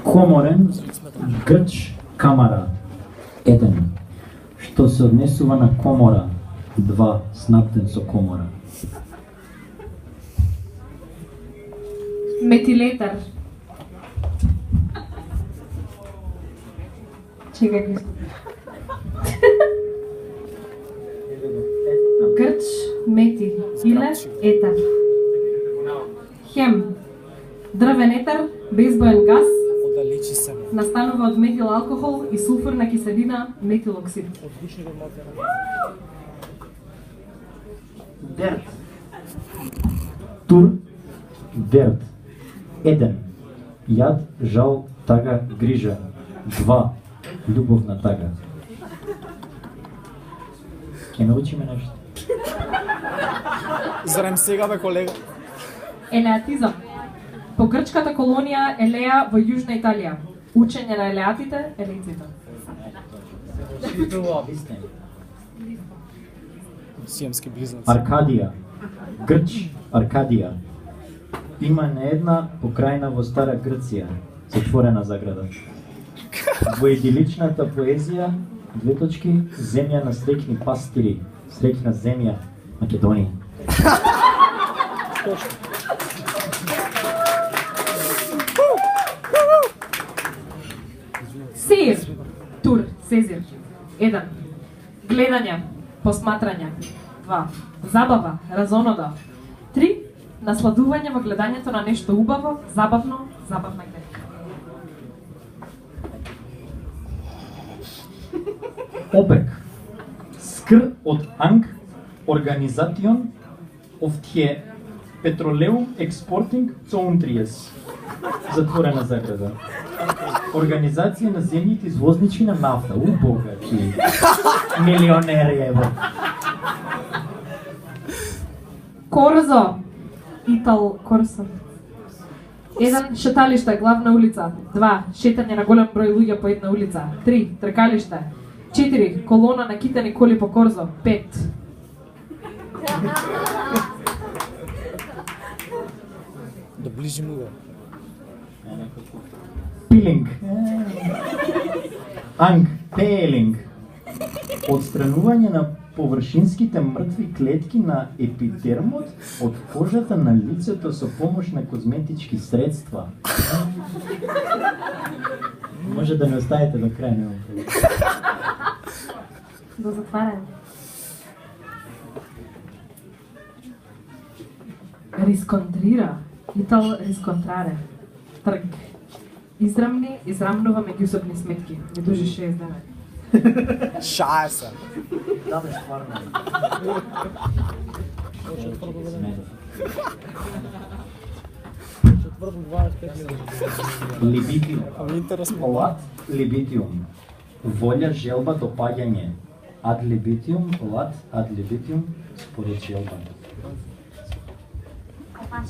Коморен, грч, камара. 1. Што се однесува на комора. 2. Снаптен со комора. Метилетар. Чекај ги. Грч, мети, иле, етар. Хем. Дрвен етар, безбоен газ, настанува од метил алкохол и сулфурна киселина, метилоксид. Дерт. Тур, дерт. 1. Јад, жал, тага, грижа. 2. Љубовна тага. Ке научиме нешто. Зарем сега бе, колега? Елеатизам. По грчката колонија Елеа во Јужна Италија. Учење на елеатите, елеиците. Сиемски близнаци. Аркадија. Грч, Аркадија. Има не една покрајна во Стара Грција, затворена заграда. Во идиличната поезија, земја на среќни пастири, среќна земја, Македонија. Сеир. Тур, сезир. 1. Гледање, посматрање. 2. Забава, разонода. 3. Насладување во гледањето на нешто убаво, забавно, забавна гледка. Опек. Скр од Анг, Организацион of the Petroleum Exporting Countries. Затворена заграда. Организација на земјите извозничи на нафта. Богати. Милионери, ево. Корзо. Итал Корсо. 1. Шеталиште, главна улица. 2. Шетање на голем број луѓе по една улица. 3. Тркалиште. 4. Колона на китани коли по Корзо. 5. Да ближи му, бе. Пилинг. Анг. Пелинг. Отстранување на површинските мртви клетки на епидермот од кожата на лицето со помош на козметички средства. Може да не оставите до крај, нема проблем. До затварање. Рисконтрира. Итал рисконтраре. Трг. Израмни, израмнува меѓусобни сметки. Не дужи 6 дена. Шаја се. Да, бе, стварно. Либитиум. Олат, либитиум. Волја, желба, допаѓање. Ад либитиум, олат, ад либитиум, според желба. Копаш.